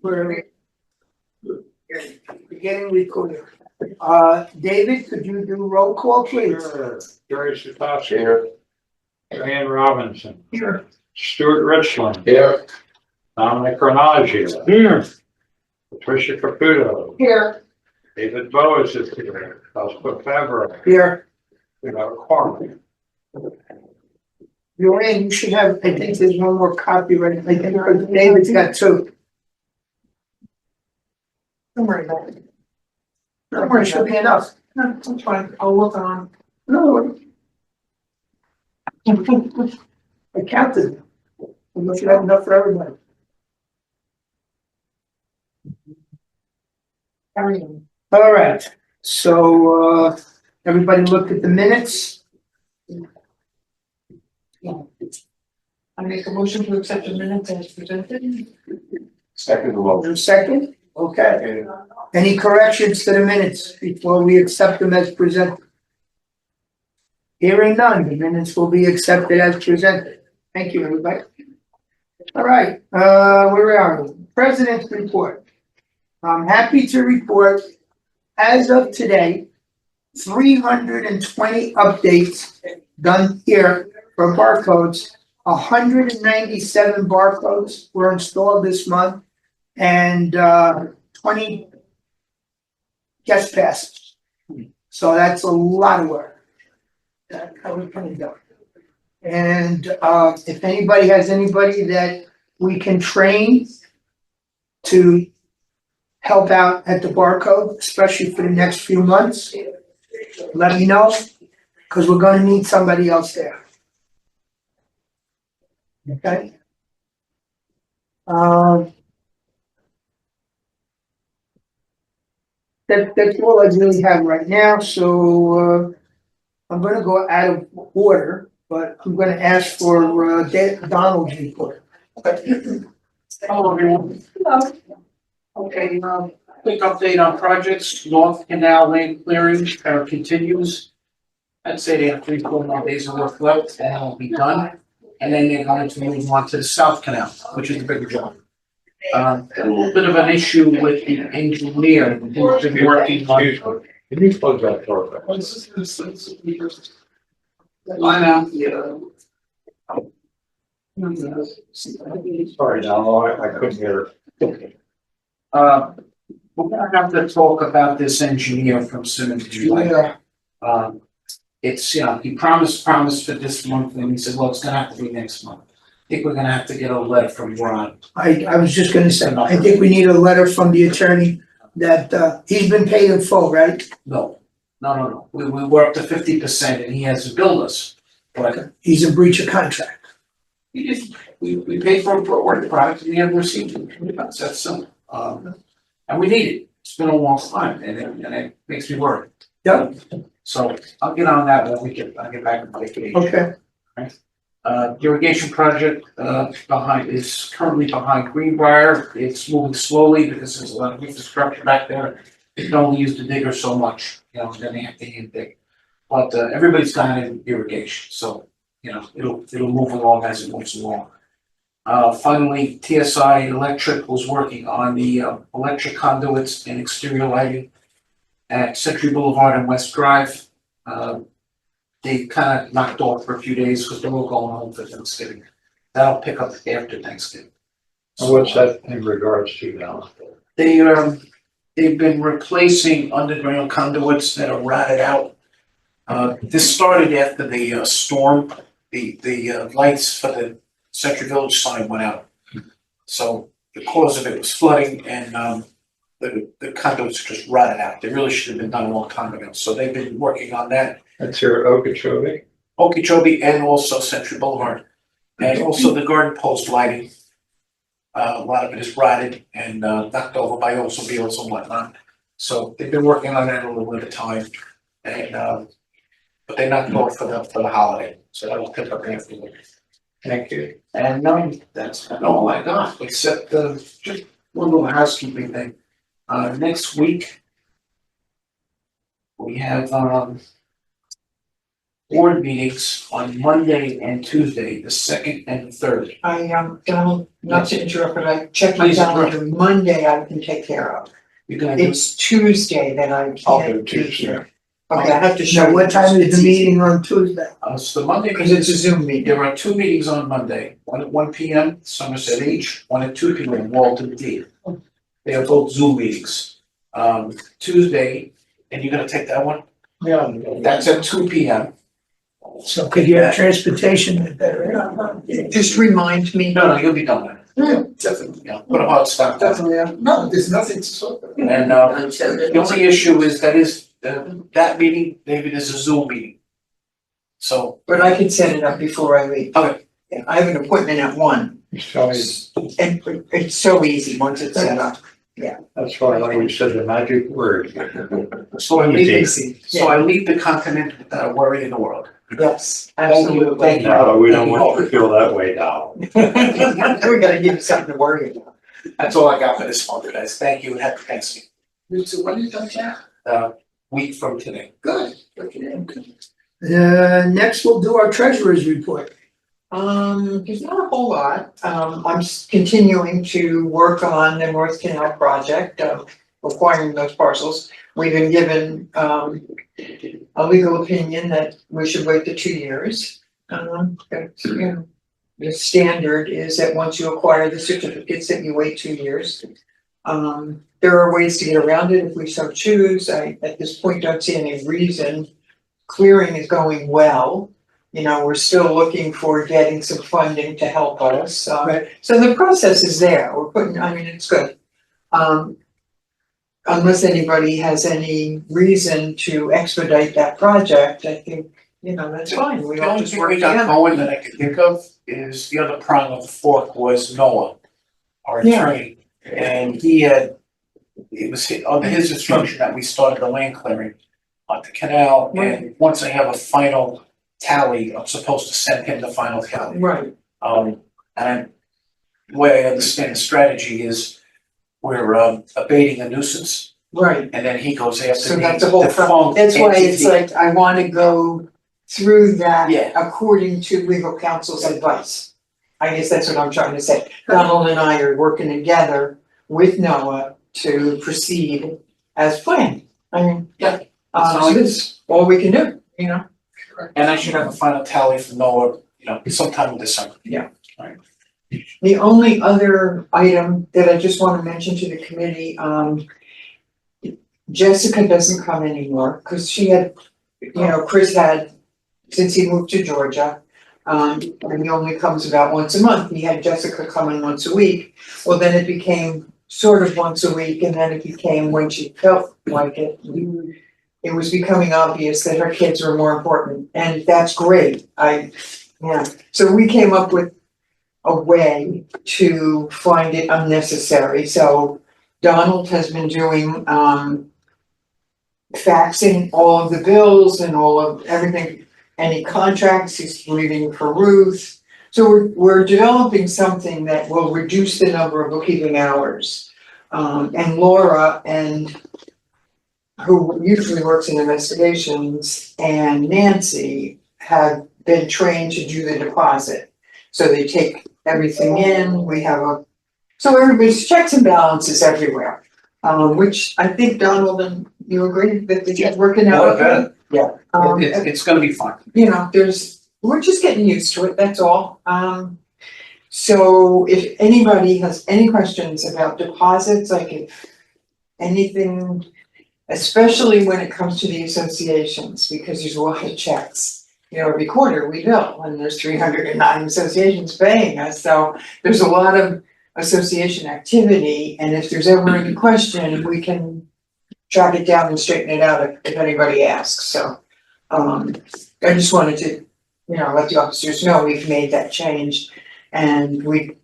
We're beginning recording. David, could you do roll call, please? Sure. Jerry Sitowski here. Diane Robinson. Here. Stuart Richland. Here. Dominic Carnage. Here. Patricia Caputo. Here. David Boas is here. Elspeth Favreau. Here. We have a quorum. Joanne, you should have, I think there's one more copy, right? I think David's got two. Don't worry about it. Don't worry, should be enough. No, that's fine. I'll work on. No. I counted. We should have enough for everybody. Carry on. All right, so, everybody looked at the minutes. I make a motion to accept the minutes as presented. Second the vote. Second, okay. Any corrections to the minutes before we accept them as presented? Hearing none, the minutes will be accepted as presented. Thank you, everybody. All right, where are we? President's report. I'm happy to report, as of today, 320 updates done here for barcodes. 197 barcodes were installed this month, and 20 guest passes. So that's a lot of work. How we can do. And if anybody has anybody that we can train to help out at the barcode, especially for the next few months, let me know, because we're gonna need somebody else there. Okay? That's all I really have right now, so I'm gonna go out of order, but I'm gonna ask for Donald's report. Hello, everyone. Hello. Okay, quick update on projects. North Canal Lane clearing continues. I'd say they have 3 more days of work left and it'll be done. And then they're going to move on to the South Canal, which is the bigger job. A little bit of an issue with the engineer who's been working on. Can you close that door? I know. Sorry, no, I couldn't hear. We're gonna have to talk about this engineer from Simmons. Yeah, It's, he promised for this month, and he said, well, it's gonna have to be next month. I think we're gonna have to get a letter from Ron. I was just gonna say, I think we need a letter from the attorney that he's been paid in full, right? No. We were up to 50% and he has to bill us. But He's in breach of contract. we paid for a work product and we haven't received it. That's simple. And we need it. It's been a long time and it makes me worry. Yep. So I'll get on that when I get back from vacation. Okay, Irrigation project is currently behind Greenbrier. It's moving slowly because there's a lot of infrastructure back there. They can only use the digger so much, then they have to hand dig. But everybody's got an irrigation, so it'll move along as it moves along. Finally, TSI Electric was working on the electric conduits and exterior lighting at Century Boulevard and West Drive. They kind of knocked off for a few days because they're all going home for Thanksgiving. That'll pick up after Thanksgiving. And what's that in regards to now? They've been replacing underground conduits that are rotted out. This started after the storm. The lights for the Century Village sign went out. So the cause of it was flooding and the conduits just rotted out. They really should have been done a long time ago. So they've been working on that. That's your Okeechobee? Okeechobee and also Century Boulevard. And also the garden post lighting. A lot of it is rotted and knocked over by automobiles and whatnot. So they've been working on that a little bit of time. And but they knocked off for the holiday. So that'll pick up afterward. Thank you. And that's all I got, except just one little housekeeping thing. Next week, we have board meetings on Monday and Tuesday, the second and the third. Donald, not to interrupt, but I checked my Please interrupt. calendar, Monday I can take care of. You're gonna do, It's Tuesday that I Okay, can't be Tuesday. here. Okay, I have to show So you. what time is the meeting on Tuesday? so the Monday Because it's a meetings, Zoom meeting. there are two meetings on Monday, one at 1 p.m., Somerset H, one at 2 p.m., Walton D. They are both Zoom meetings. Tuesday, and you're gonna take that one? Yeah. That's at 2 p.m. So could you have transportation at that? Just remind me. No, you'll be done with it. Definitely. Yeah, put a hard stop. Definitely. No, there's nothing to sort of. And the only issue is that meeting, David, is a Zoom meeting. So, But I can set it up before I leave. Okay. Yeah, I have an appointment at 1, So and it's so easy once it's set up. that's why when you said the magic word. so I leave, Easy. so I leave the continent without a worry in the world. Yes, Thank you. absolutely. No, we don't want you to feel that way now. We're gonna give you something to worry about. That's all I got for this month, guys. Thank you and happy Thanksgiving. So when you done that? Week from today. Good. Look at him. Next, we'll do our treasurer's report. There's not a whole lot. I'm continuing to work on the North Canal project, acquiring those parcels. We've been given, a legal opinion that we should wait the 2 years. That's, you know, the standard is that once you acquire the certificates, that you wait 2 years. There are ways to get around it if we so choose. I, at this point, don't see any reason. Clearing is going well. You know, we're still looking for getting some funding to help us. Right. So the process is there. We're putting, I mean, it's good. Unless anybody has any reason to expedite that project, I think, you know, that's fine. We The all only just thing work we got together. going that I could think of is the other prong of the fork was Noah, our Yeah. attorney. And it was under his instruction that we started the land clearing on the canal. And once I have a final tally, I'm supposed to send him the final tally. Right, And the way I understand the strategy is we're abating a nuisance right. and then he goes after So the that's a whole, defunct that's why it's entity. like, I wanna go through that Yeah. according to legal counsel's advice. I guess that's what I'm trying to say. Donald and I are working together with Noah to proceed as planned. I mean, Yeah. so this is all we can do, you know? And I should have a final tally from Noah, sometime in December. The only other item that I just wanna mention to the committee, Jessica doesn't come anymore, cause she had, Chris had, since he moved to Georgia. And he only comes about once a month, he had Jessica come in once a week, well, then it became sort of once a week, and then it became when she felt like it. It was becoming obvious that her kids were more important, and that's great, so we came up with a way to find it unnecessary, so Donald has been doing, faxing all of the bills and all of everything, any contracts, he's leaving for Ruth. So we're developing something that will reduce the number of bookkeeping hours. And Laura who usually works in investigations, and Nancy have been trained to do the deposit. So they take everything in, we have so everybody's checks and balances everywhere. Which I think Donald and you agree that it's working out okay? Yeah. It's gonna be fun. We're just getting used to it, that's all. So if anybody has any questions about deposits, like if anything, especially when it comes to the associations, because there's a lot of checks. Every quarter we bill, and there's 309 associations paying us, so there's a lot of association activity, and if there's ever any question, we can track it down and straighten it out if anybody asks, so. I just wanted to, let the officers know we've made that change, and we,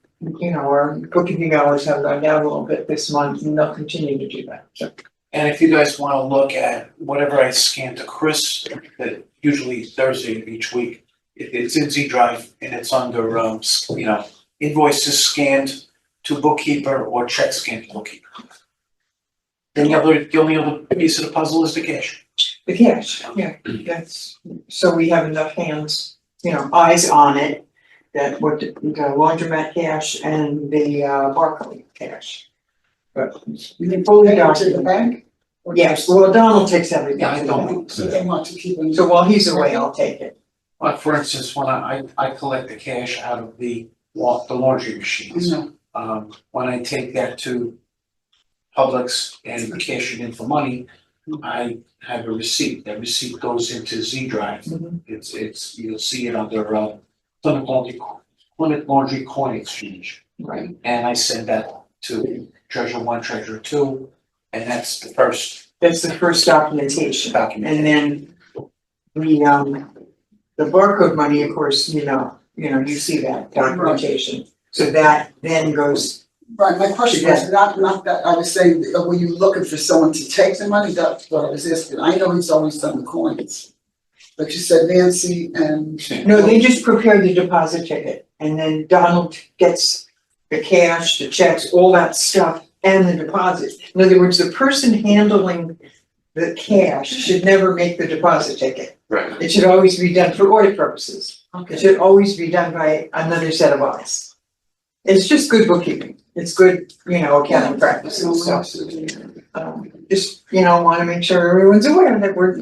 our bookkeeping hours have gone down a little bit this month, and they'll continue to do that, so. And if you guys wanna look at whatever I scan to Chris, that usually Thursday of each week, it's in Z Drive and it's under, invoices scanned to bookkeeper or check scanned to bookkeeper. Then the only other piece of the puzzle is the cash. The cash, yeah, that's, so we have enough hands, eyes on it. That what the laundromat cash and the barcode cash. But we can fully Take it to the document. bank? Yes, well, Donald takes everything. Yeah, I to the don't. bank. So they want to keep them. So while he's away, I'll take it. Like, for instance, when I collect the cash out of the laundry machines, when I take that to Publix and cash it in for money, I have a receipt. That receipt goes into Z Drive. Mhm. It's, you'll see it under, Plymouth Laundry Coin Exchange. Right. And I send that to Treasure One, Treasure Two, and that's the first That's the first documentation. document. And then the barcode money, of course, you see that documentation. So that then goes, Right, my question was not that, I was saying, were you looking for someone to take the money? That's what I was asking. I know he's always done the coins. But you said Nancy and. no, they just prepare the deposit ticket and then Donald gets the cash, the checks, all that stuff and the deposit. In other words, the person handling the cash should never make the deposit ticket. Right. It should always be done for audit purposes. It Okay. should always be done by another set of eyes. It's just good bookkeeping. It's good, accounting practices, so. Just, wanna make sure everyone's aware that we're,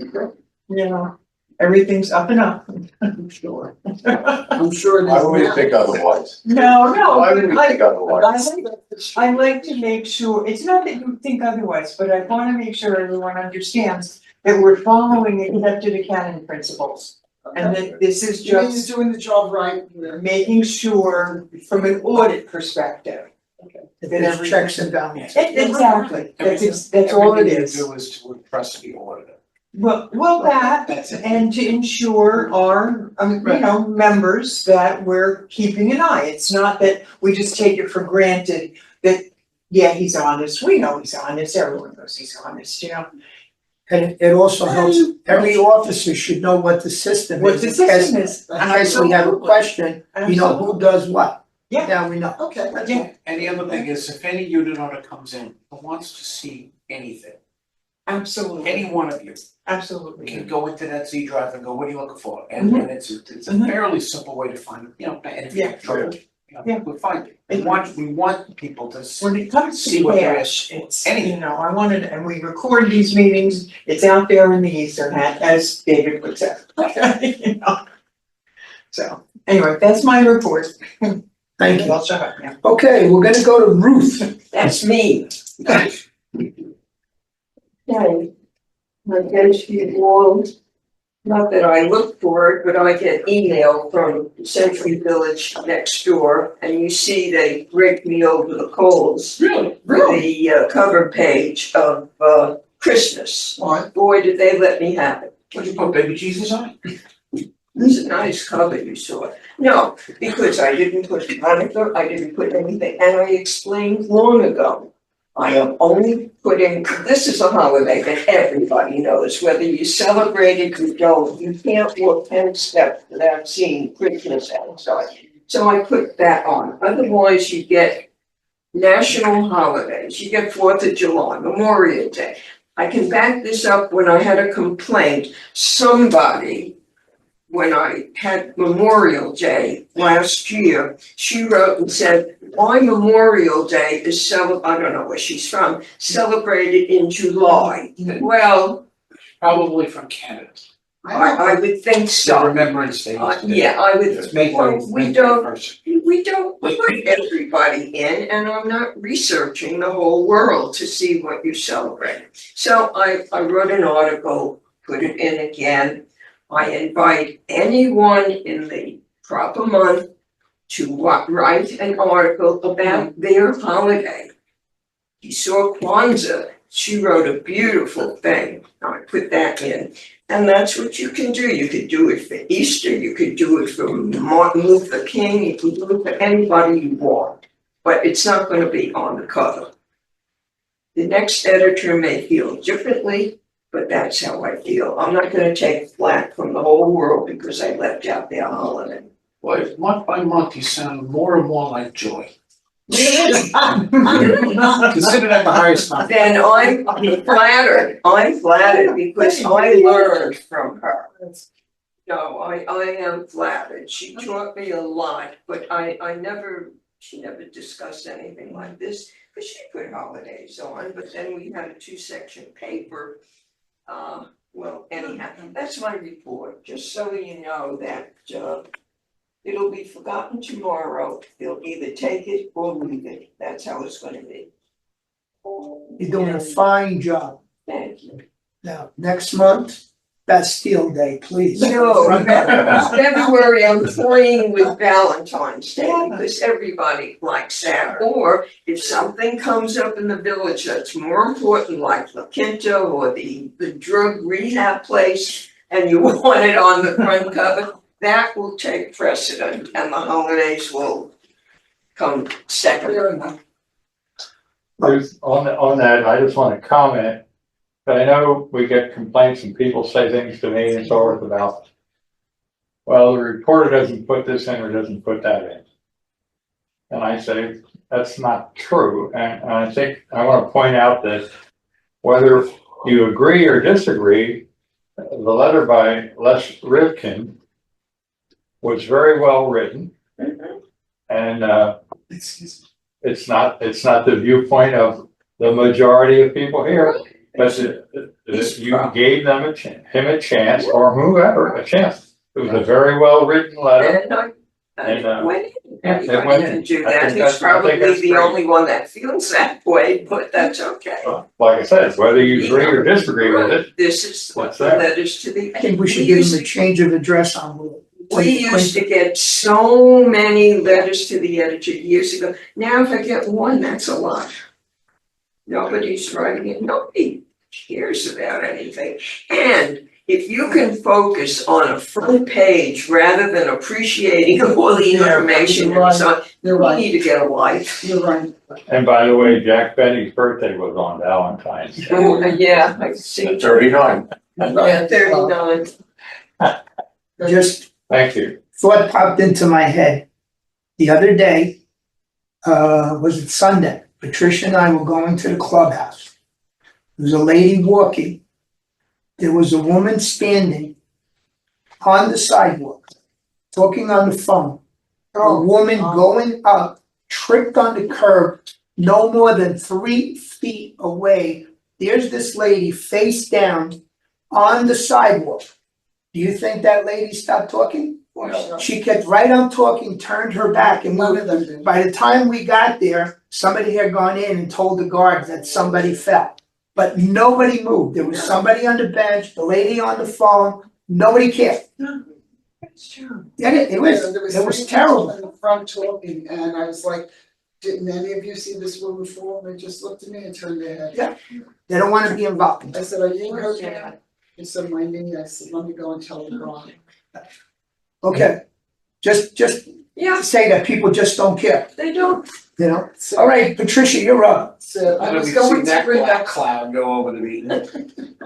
everything's up and up. I'm sure. I'm sure it is. I wouldn't now. think otherwise. No, Why would we I think otherwise? I like to make sure, it's not that you think otherwise, but I wanna make sure everyone understands that we're following accepted accounting principles. And that this is You mean just you're doing the job right. making sure from an audit perspective. That there's checks and balances. Exactly, that's all it Everything is. you do is to impress the auditor. Well, that, That's it. and to ensure our, members that we're keeping an eye. It's not that we just take it for granted that, yeah, he's honest, we know he's honest, everyone knows he's honest, And it also helps, every officer should know what the system is. What the system is. In case we have a question, you know who does what. Yeah. Now we know. Okay, that's Yeah. And the other thing is, if any unit owner comes in who wants to see anything, Absolutely, any one of you absolutely. can go into that Z Drive and go, what are you looking for? And it's a Mhm. fairly simple way to find it, and if you have trouble, Yeah. we'll find it. We want people to When it comes See to what there cash, it's, Anything. I wanted, and we record these meetings, it's out there in the Ethernet, as David would say. So, anyway, that's my report. Thank you. I'll shut up now. Okay, we're gonna go to Ruth. That's me. Okay. I guess you all, not that I look for it, but I get email from Century Village next door, and you see they rake me over the coals. Really? With the cover page of Christmas. What? Boy, did they let me have it. What'd you put baby Jesus on it? It's a nice cover you saw. No, because I didn't put Hanukkah, I didn't put anything, and I explained long ago. I am only putting, this is a holiday that everybody knows, whether you celebrate it or don't, you can't walk 10 steps without seeing Christmas outside. So I put that on, otherwise you get national holidays, you get 4th of July, Memorial Day. I can back this up when I had a complaint, somebody, when I had Memorial Day last year, she wrote and said, why Memorial Day is I don't know where she's from, celebrated in July. Well, Probably from Canada. I would think So so. Remembrance Day. Yeah, I would, It's May well, 3rd, we May don't, 31st. we don't put everybody in, and I'm not researching the whole world to see what you celebrate. So I wrote an article, put it in again. I invite anyone in the proper month to write an article about their holiday. You saw Kwanzaa, she wrote a beautiful thing, I put that in. And that's what you can do, you could do it for Easter, you could do it for Martin Luther King, you can do it for anybody you want. But it's not gonna be on the cover. The next editor may feel differently, but that's how I feel. I'm not gonna take flack from the whole world because I left out their holiday. Boy, month by month, you sound more and more like Joy. Consider that the highest number. Then I'm flattered because I learned from her. No, I am flattered, she taught me a lot, but she never discussed anything like this, but she put holidays on, but then we had a 2-section paper. Well, anyhow, that's my report, just so you know that, it'll be forgotten tomorrow, they'll either take it or leave it, that's how it's gonna be. You're doing a fine job. Thank you. Now, next month, Bastille Day, please. No, February, I'm toying with Valentine's Day because everybody likes that. Or if something comes up in the village that's more important, like La Quinta or the drug rehab place, and you want it on the front cover, that will take precedent and the holidays will come second. Fair enough. Ruth, on that, I just want to comment, but I know we get complaints and people say things to me and so forth about, well, the reporter doesn't put this in or doesn't put that in. And I say, that's not true, and I think I want to point out that whether you agree or disagree, the letter by Les Rivkin was very well written. And it's not the viewpoint of the majority of people here, but you gave them him a chance, or whoever a chance. It was a very well written letter. And I went in, it anybody went can in. do I that, think he's that's probably the great. only one that feels that way, but that's okay. Like I said, whether you agree or disagree with it, This is what What's the that? letters to the. I think we should give them a change of address on. We used to get so many letters to the editor years ago, now if I get one, that's a lot. Nobody's writing it, nobody cares about anything, and if you can focus on a front page rather than appreciating all the information and so on, You're you right, need to get a life. you're right. and by the way, Jack Benny's birthday was on Valentine's Day. Oh, yeah, I see. 39. Yeah, 39. Just Thank you. thought popped into my head the other day, was it Sunday? Patricia and I were going to the clubhouse. There was a lady walking. There was a woman standing on the sidewalk, talking on the phone. A woman going up, tripped on the curb, no more than 3 feet away. There's this lady face down on the sidewalk. Do you think that lady stopped talking? She kept right on talking, turned her back, and None of them did. by the time we got there, somebody had gone in and told the guards that somebody fell. But nobody moved. There was somebody on the bench, the lady on the phone, nobody cared. That's true. Yeah, it There was three people terrible. in the front talking, and I was like, didn't any of you see this woman before? They just looked at me and turned their head. Yeah. They don't wanna be involved. I said, are you hurt? He said, my knee. I said, let me go and tell the guard. Okay, just Yeah, to say that people just don't care, they don't. you know? So All right, Patricia, you're up. So I was going to bring up, cloud go over the meeting.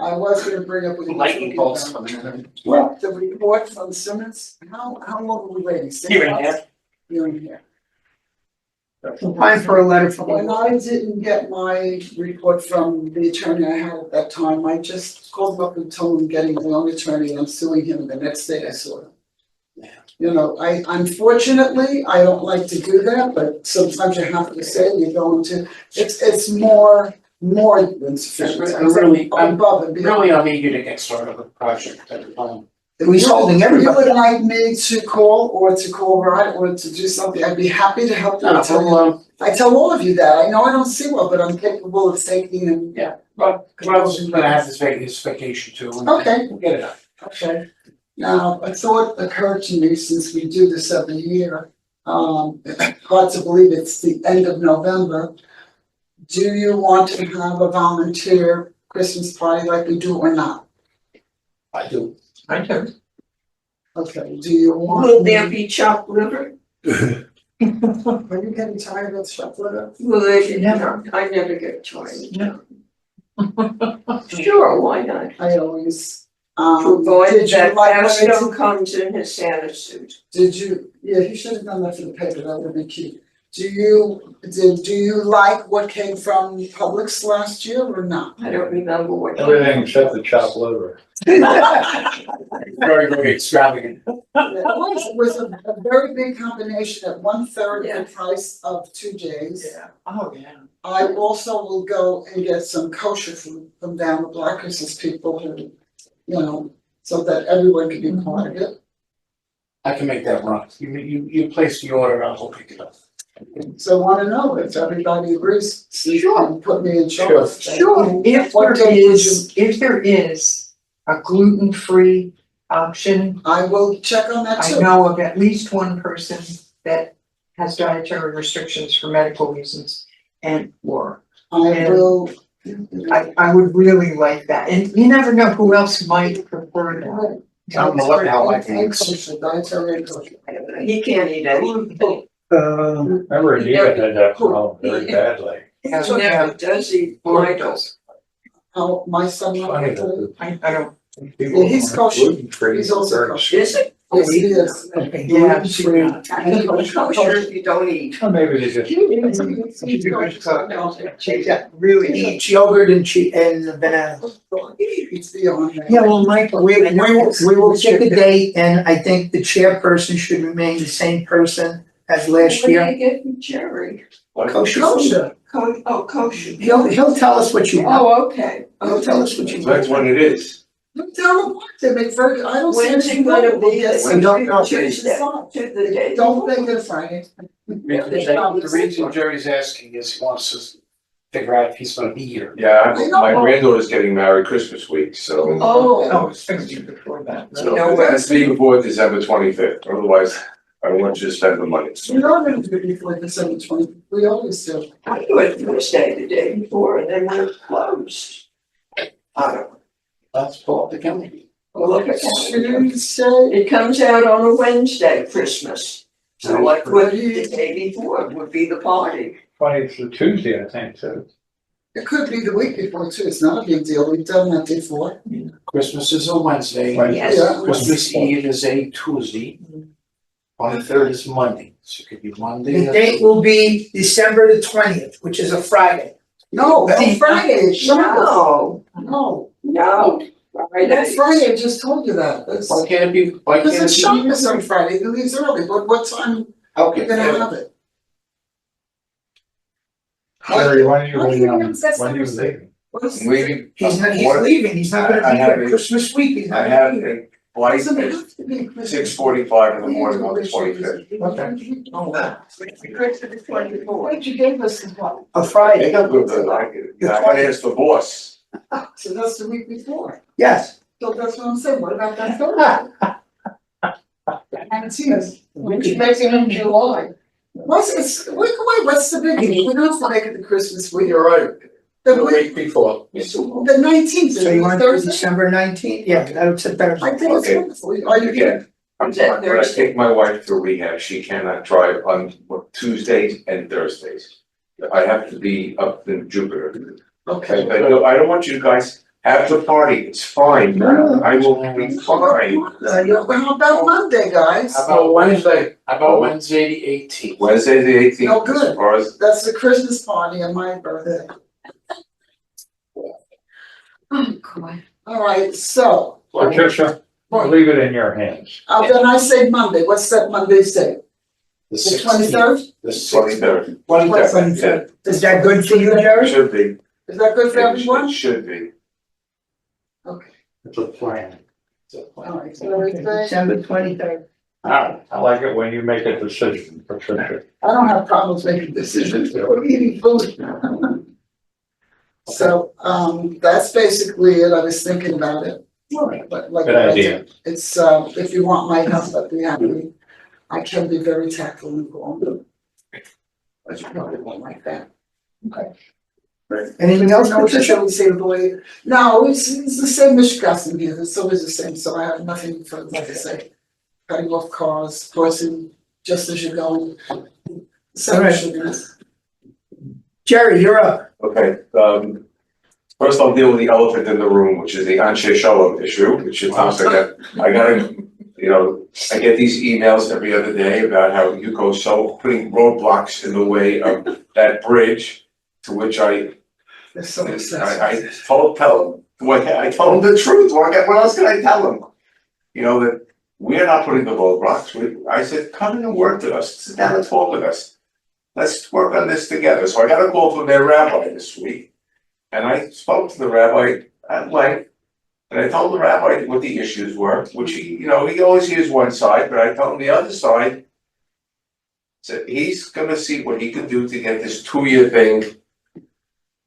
I was gonna bring up. what you were Lightning talking bolts about. coming in. Well, The report from Simmons, how long were we waiting? 6 Year and a months? half. Year and a half. time for a letter from When you. I didn't get my report from the attorney I had at that time, I just called him up and told him I'm getting my own attorney and I'm suing him, the next day I saw him. Yeah. You know, unfortunately, I don't like to do that, but sometimes you have to say you're going to, it's more than sufficient. I'm really- Above and beyond. Really, I'm eager to get started with the project at the time. He's holding If everybody. you would like me to call Rod or to do something, I'd be happy to help you. No, I tell you- well, I tell all of you that, I know I don't see well, but I'm capable of thinking and. but Rob's gonna have this vacation too. and Okay. We'll get it done. Okay. Now, a thought occurred to me since we do this every year. Hard to believe it's the end of November. Do you want to have a volunteer Christmas party like we do or not? I do. Okay, do you want? Will there be chopped liver? Are you getting tired of stuff like that? Will they, never, I never get tired. No. Sure, why not? I always, Provided did you that like what I Pastor comes in his Santa suit. Did you, yeah, he should have done that for the paper, that would be cute. Do you like what came from Publix last year or not? I don't remember what. Everything except the chopped liver. Very, very extravagant. It was a very big combination at 1/3 the price of 2 days. Oh, yeah. I also will go and get some kosher food from down the Blackhouse's people who, you know, so that everyone can be part of it. I can make that run. You place the order, I'll go pick it up. So I wanna know if everybody agrees, so you can put me in charge. Sure, What day would if there is a gluten-free option, I will check on that I too. know of at least one person that has dietary restrictions for medical reasons or I will. I would really like that, and you never know who else might prefer that. I'm gonna look how I can. And kosher, dietary and kosher. He can't eat anything. Remember Anita had that problem very badly. He never does eat vitals. How my son. Funny that I don't, people Yeah, he's aren't kosher. gluten-free He's also very- kosher. Is it? Yes, he is. Okay, yeah, gluten-free. And kosher if you don't eat. Or maybe they just. Really eats yogurt and banana. It's beyond that. Yeah, well, Michael, we will pick a date, and I think the chairperson should remain the same person as last What do year. you get from Jerry? Kosher. Kosher. Kosher. He'll tell us what you want. Oh, okay. He'll tell us what you want. That's what it is. Look down the block, they make very, I don't see When's it anything gonna wrong with be? this. We don't know. Tuesday, to the day. Don't make it Friday. The reason Jerry's asking is he wants to figure out if he's gonna be here. Yeah, my granddaughter's getting married Christmas week, so. Oh. it's fixed before that. So No it way. has to be before December 25th, otherwise I don't want you to spend the money. We are gonna do it before December 20th, we always do. I do it Thursday, the day before, and then we're closed. I don't know. Let's pull up the calendar. Well, look at that. Tuesday, It comes out on a Wednesday, Christmas. So like what the day before would be the party. Funny, it's a Tuesday, I think, so. it could be the week before too, it's not a big deal, we've done that before. Christmas is a Wednesday. Right. Yes. Yeah. Christmas Eve is a Tuesday. 23rd is Monday, so it could be Monday. The date will be December the 20th, which is a Friday. No, that's Friday, No, no, no. that's Friday, I just told you that, that's. Why can't it be, why can't Because it's it Shabbos on Friday, he leaves early, but what time be? are Okay, you gonna have it? Jerry, when are you How do leaving? you announce that When are you Thursday? leaving? What's- I'm leaving. He's What- leaving, he's not gonna I be have here a- Christmas week, he's I not have gonna be here. a flight Doesn't at have to be Christmas. 6:45 in the morning on the 25th. Oh, wow. Christmas 24. What you gave us is what? A I Friday, got good, I like it. I gotta ask the boss. So that's the week before, yes. so that's what I'm saying, what about that Thursday? And it's yes. When you make it in July. What's, it's, wait, what's the big deal, we don't have to make it the Christmas week. You're right. The The week, week before. the 19th, is So you it want to do Thursday? December 19th? Yeah, that'll sit better. I think it's Okay. wonderful, are you Again, I'm Is that sorry, when I Thursday? take my wife to rehab, she cannot drive on Tuesdays and Thursdays. I have to be up in Jupiter. Okay. I don't want you guys have the party, it's fine, I will be fine. How about Monday, guys? How about Wednesday? How about Wednesday, the 18th? Wednesday, the 18th. Oh, good. As far as, That's the Christmas party and my birthday. Oh, God. Alright, so, Patricia, I'll leave it in your hands. then I say Monday, what's that Monday's date? The The 16th. 23rd? The 16th. 23rd. 23rd. Is that good for you, Jerry? Should be. Is that good for everyone? It should be. Okay, It's a plan. alright, so everything, December 23rd. I like it when you make a decision, Patricia. I don't have problems making decisions, we're eating food. So, that's basically it, I was thinking about it. But like Good I idea. said, it's, if you want my help, I'd be happy. I can be very tactful and calm. But you probably won't like that. Anything else, No, Patricia? shall we say the boy? No, it's the same Mishkasim here, it's always the same, so I have nothing further to say. Cutting off cars, crossing just as you're going. Same Alright. sugarness. Jerry, you're up. Okay, first I'll deal with the elephant in the room, which is the Anshe Shalom issue, which is, I gotta you know, I get these emails every other day about how Yuko's so putting roadblocks in the way of that bridge, to which I tell them, I told them the truth, what else can I tell them? You know, that we're not putting the roadblocks, I said, come in and work with us, sit down and talk with us. Let's work on this together, so I got a call from their rabbi this week, and I spoke to the rabbi at length, and I told the rabbi what the issues were, which he always hears one side, but I told him the other side. So he's gonna see what he can do to get this 2-year thing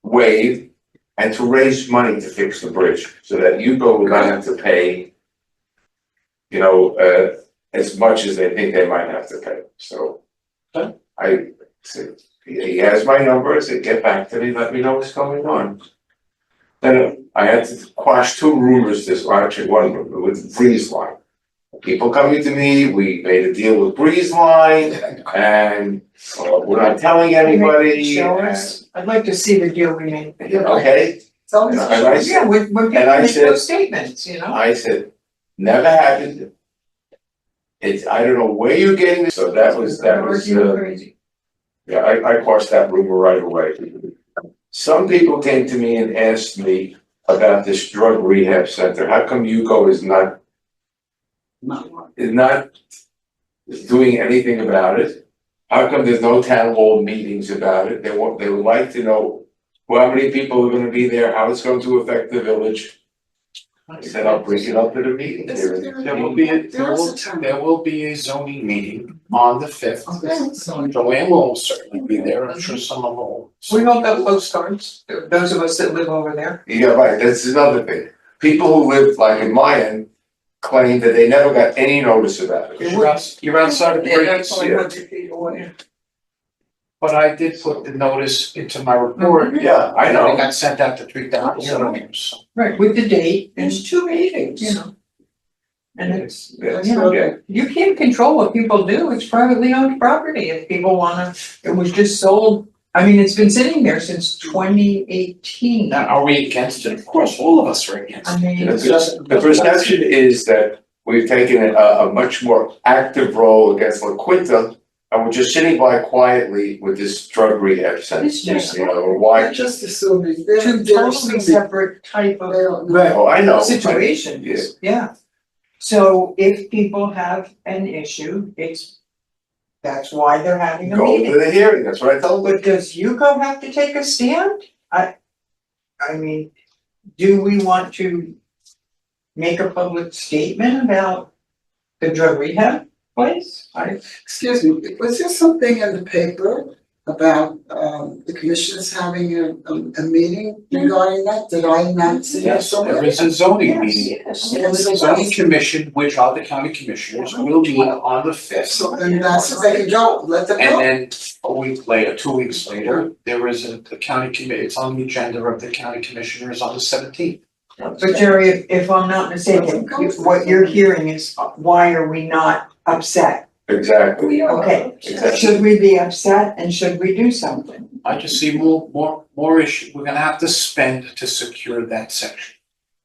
waived and to raise money to fix the bridge, so that Yuko would not have to pay, as much as they think they might have to pay, so. I said, he has my number, I said, get back to me, let me know what's going on. Then I had to quash 2 rumors actually 1 rumor with Breeze Line. People coming to me, we made a deal with Breeze Line, and we're not telling anybody. Show us. I'd like to see the deal we made. Okay, So, and I said, Yeah, when people and I make said- those statements, you know? I said, never happened. I don't know where you're getting this, so that was, Crazy. yeah, I quashed that rumor right away. Some people came to me and asked me about this drug rehab center, how come Yuko is not doing anything about it? How come there's no town hall meetings about it? They would like to know how many people are gonna be there, how it's going to affect the village. I said, I'll bring it up at a meeting here. There will be a zoning meeting on the 5th. Joanne will certainly be there, I'm sure some of them will. We all got postcards, those of us that live over there. Yeah, right, that's another thing. People who live like in my end claim that they never got any notice about it. You're outside of the Yeah, bridge, that's only 100 feet away. but I did put the notice into my report. Yeah, I It know. got sent out to 3,000 homeowners. Right, with the date, and, There's 2 meetings. you know. And it's, Yes, you know, yeah. you can't control what people do, it's privately owned property, if people wanna, it was just sold. I mean, it's been sitting there since 2018. Now, are we against it? Of course, all of us are against I it. mean, The perception is that we've taken a much more active role against La Quinta, and we're just sitting by quietly with this drug rehab center. It's just- Why? Just assuming, two totally separate type of Right. Oh, I know. situations, yeah. So if people have an issue, that's why they're having a Go meeting. to the hearing, that's what I told them. But does Yuko have to take a stand? I mean, do we want to make a public statement about the drug rehab place? Excuse me, was there something in the paper about the commissioners having a meeting regarding that? Did I not see that Yes, somewhere? there is a zoning Yes, meeting. Yes. There is a zoning commission, which are the county commissioners, will meet on the 5th. So then that's, they can go, let them And go. then a week later, 2 weeks later, there is a county committee, it's on the agenda of the county commissioners on the 17th. But Jerry, if I'm not mistaken, what you're hearing is, why are we not upset? Exactly. We are. Okay, Exactly. should we be upset and should we do something? I just see more issue, we're gonna have to spend to secure that section.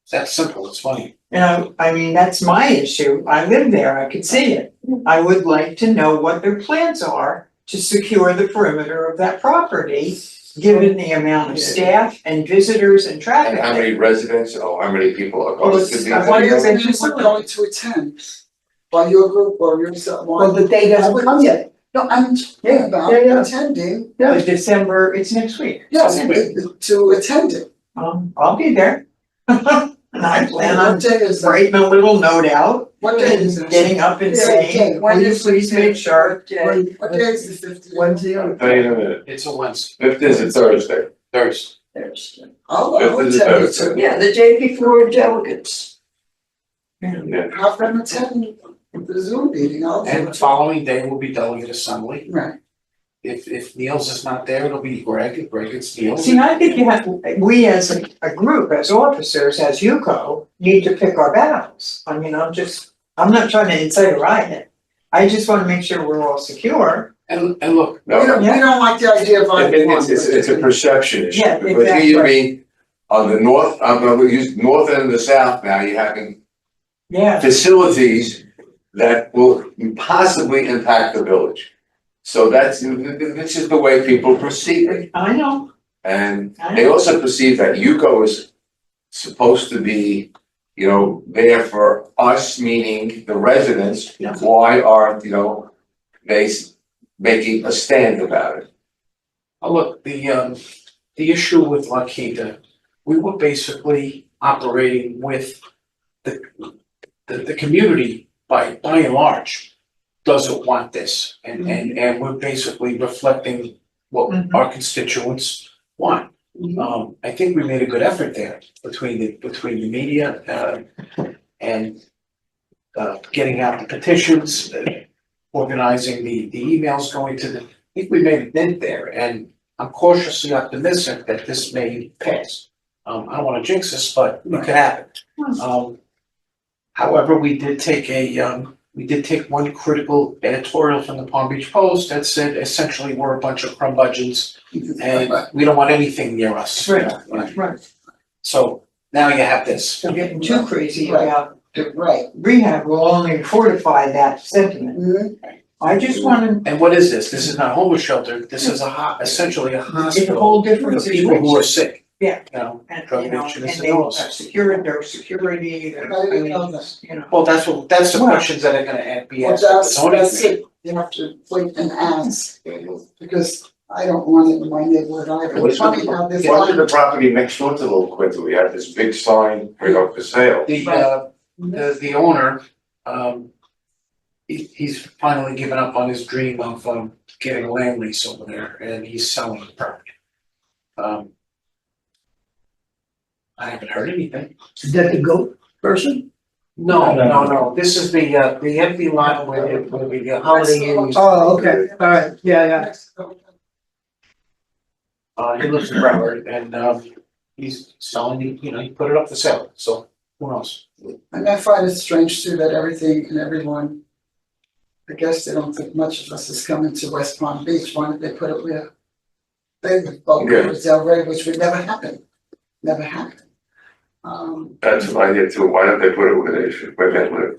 It's that simple, it's money. You know, I mean, that's my issue, I live there, I could see it. I would like to know what their plans are to secure the perimeter of that property, given the amount of staff and visitors and And traffic. how many residents, how many people are Well, going it's- to be I there? wonder Your if they meetings just- were going to attend by your group or yourself. Well, the day doesn't come yet. No, I'm talking about Yeah. attending, The December, it's next week. yes, to attend it. I'll be there. And I plan on What day is that? writing a little note out, What day is it? getting up and Yeah, saying, when will you is it? please make sure? What day is the 15th? Wednesday I'll or tell you in a minute. It's a Wednesday, 5th is a Thursday. Thursday. I'll Fifth is attend it Thursday. too. Yeah, the day before delegates. Yeah. Have them attend the Zoom meeting, I'll do And the it. following day will be delegate assembly. Right. If Niels is not there, it'll be Greg, if Greg it's Niels. See, I think you have, we as a group, as officers, as Yuko, need to pick our battles. I mean, I'm not trying to incite a riot. I just wanna make sure we're all secure. And look, We don't like the idea of. It's a perception issue. Yeah, Because you exactly. mean, on the north, I'm gonna use north end and the south now, you're having Yeah, facilities that will possibly impact the village. So this is the way people perceive it. I know, And they also perceive that Yuko is supposed to be, you know, there for us, meaning the residents. Yeah. Why aren't, you know, they making a stand about it? Look, the issue with La Quinta, we were basically operating with the community by and large doesn't want this. And we're basically reflecting what Mhm. our constituents want. I think we made a good effort there between the media, and getting out the petitions, organizing the emails going to the, I think we made a dent there, and I'm cautiously optimistic that this may pass. I don't wanna jinx this, but it could happen. However, we did take one critical editorial from the Palm Beach Post that said essentially we're a bunch of curmudgeons and we don't want anything near us. right, So now you have this. so getting too crazy Right. about Right. rehab will only fortify that sentiment. Mhm. I just wanna, And what is this? This is not a homeless shelter. This is essentially a it's a hospital whole different for people who are situation. sick. Yeah. You know, And, drug you know, addiction is and they will illness. have security, their security, their, I didn't I know mean, that. you know. Well, that's the Well- questions that are gonna be Well, asked. at the that's zoning commission. it, you have to wait and ask, because I don't want it in my neighborhood either. It's funny how this. What's the property next door to Little Quinta? We have this big sign right up for sale. The owner, he's finally given up on his dream of, getting a land lease over there, and he's selling the property. I haven't heard anything. Is that the goat person? No, this is the empty lot where the Holiday Inn used to Oh, okay, all right, yeah. He lives in Broward, and, he's selling, he put it up for sale, so who knows? And I find it strange too that everything and everyone, I guess they don't think much of us is coming to West Palm Beach. Why don't they put it where they would vote, Del Rey, which would never happen, never happen. That's an idea too. Why don't they put it where they should, where they live?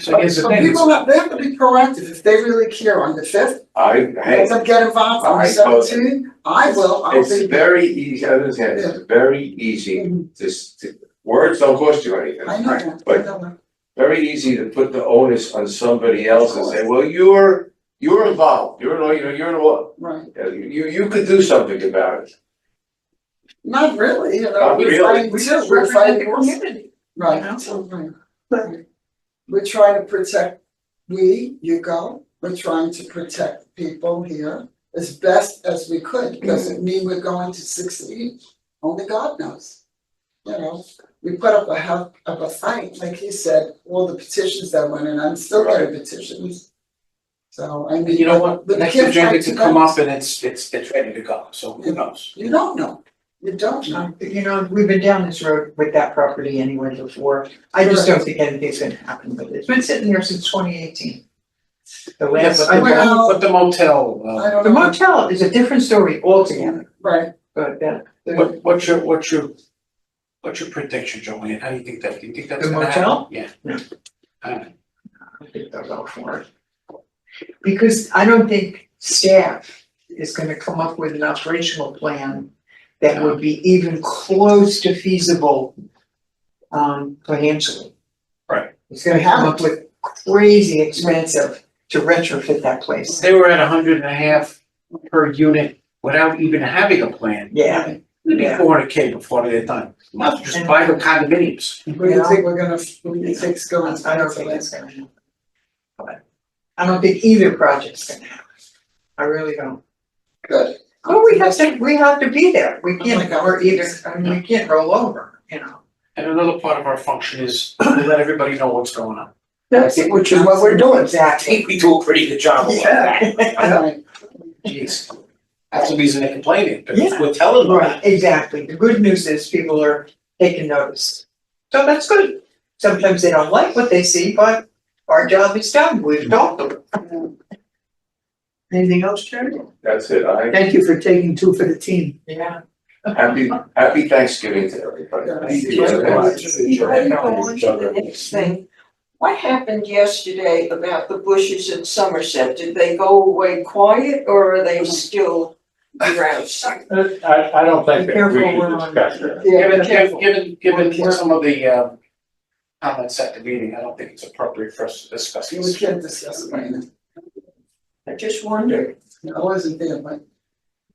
So here's the So thing, people have, they have to be proactive. If they really care on the fifth, Hey, let them get involved on the I told- 17th. I will, I'll it's be. very easy, I understand, it's very easy words don't cost you anything. I know that, I But know that. very easy to put the onus on somebody else and say, well, you're involved, you're involved. Right, You could do something about it. not really, you know, Not we're really. fighting We too, just we're represent fighting. the community. Right, you know? so, right. We're trying to protect, we're trying to protect people here as best as we could. Doesn't mean we're going to succeed, only God knows. You know, we put up a hell of a fight, like he said, all the petitions that went in, I'm still getting petitions. So, I mean. you know what, the but next you can't agenda fight could tonight. come up and it's ready to go, so who knows? You don't know, you don't know. You know, we've been down this road with that property anyway before. I just don't think anything's gonna happen with it. It's been sitting there since 2018. The Yeah, last, but the motel, I don't the know. motel is a different story altogether, Right, but what's your prediction, Joanne? How do you think that, that's The gonna happen? motel? Yeah. No. Uh, I think they'll go for it. Because I don't think staff is gonna come up with an operational plan that would be even close to feasible financially. Right. It's gonna come up with crazy expensive to retrofit that place. They were at 100.5 per unit without even having a plan. Yeah, It'd be Yeah. 400K before they're done. Not just buy the condominiums. what do you think we're gonna, what do you think's going? I don't think that's gonna happen. But I don't think either project's gonna happen. I really don't. Good. Well, we have to be there. We Oh my can't, God. or either, I mean, we can't roll over, you know. And another part of our function is to let everybody know what's going on. That's it, which is what we're doing. I think we do a pretty good job of that. Right. Jeez. That's the reason they're complaining, because Yeah. we're telling them. Right, exactly. The good news is people are taking notice. So that's good. Sometimes they don't like what they see, but our job is done. We've talked to them. Anything else, Jerry? That's it. Thank you for taking two for the team. Yeah. Happy Thanksgiving to everybody. Yeah. Thank you. Before you go on to the next thing, What happened yesterday about the bushes in Somerset? Did they go away quiet or are they still grouse? I don't think Be that we careful, we're should on- discuss that. Given some of the comments at the meeting, I don't think it's appropriate for us to discuss We this. can't discuss it right now. I just wondered. I wasn't there, but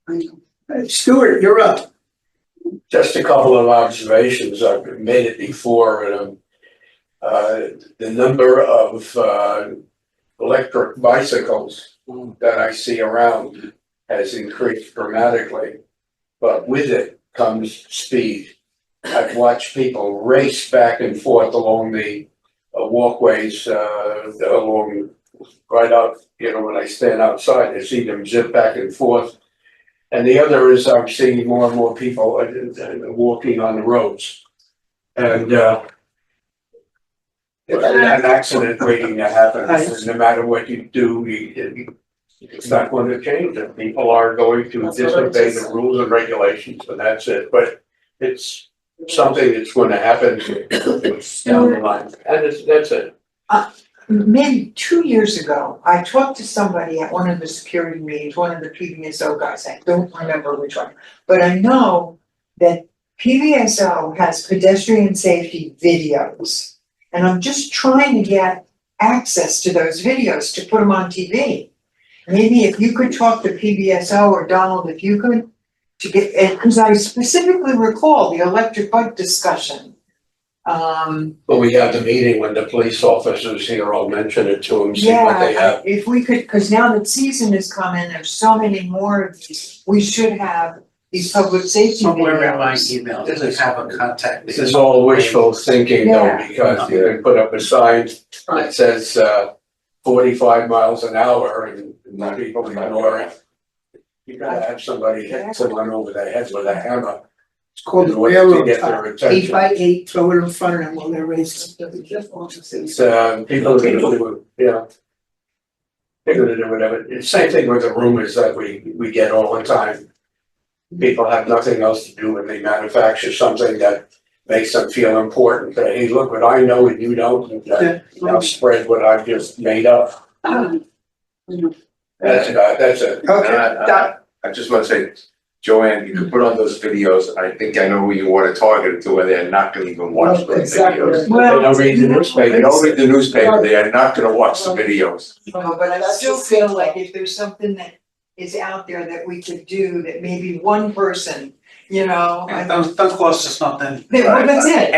I know. Stuart, you're up. Just a couple of observations. I've made it before, and the number of electric bicycles that I see around has increased dramatically. But with it comes speed. I've watched people race back and forth along the walkways, along right out, when I stand outside, I see them zip back and forth. And the other is I'm seeing more and more people walking on the roads. And an accident waiting to happen, no matter what you do, it's not going to change. And people are going to disobey the rules and regulations, and that's it. But it's something that's going to happen down the line, and that's it. Maybe 2 years ago, I talked to somebody at one of the security meetings, one of the PVSO guys, I don't remember which one. But I know that PVSO has pedestrian safety videos. And I'm just trying to get access to those videos to put them on TV. Maybe if you could talk to PVSO or Donald, if you could, to get, because I specifically recall the electric bike discussion. But we have the meeting when the police officers here, I'll mention it to them, see what they Yeah, have. if we could, because now that season is coming, there's so many more of these, we should have these public safety Somewhere in my videos. email, does it have a contact? This is all wishful thinking though, Yeah. because you can put up a sign that says 45 miles an hour and not people ignore it. You gotta have somebody hit someone over the head with a hammer. It's called the in order to railroad get their tie, attention. 8x8, throw it in front of them while they're racing. It's people do, they're gonna do whatever. It's same thing with the rumors that we get all the time. People have nothing else to do and they manufacture something that makes them feel important. That, hey, look what I know and you don't, and I'll spread what I've just made up. That's it. Okay, I just want to say, Joanne, you can put on those videos, I know who you want to target it to, where they're not gonna even watch those Exactly. videos. They don't read the newspaper. They don't read the newspaper, they are not gonna watch the videos. No, but I still feel like if there's something that is out there that we could do, that maybe one person, Don't cost us nothing. well, that's it.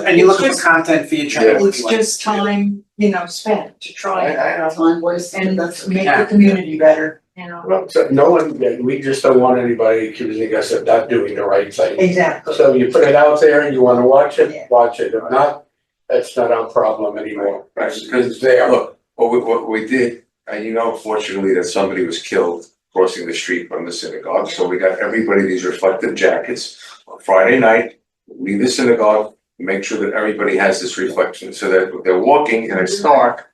And you're looking for content for your channel. It's just time, spent to try I know. Time wasted, and that's. make the community better, Well, so no one, we just don't want anybody accusing us of not doing the right thing. Exactly. So you put it out there and you wanna watch Yeah. it, watch it. If not, that's not our problem anymore. Right, It's there. Look, what we did, and fortunately that somebody was killed crossing the street from the synagogue, so we got everybody these reflective jackets. On Friday night, leave the synagogue, make sure that everybody has this reflection, so that if they're walking and it's dark,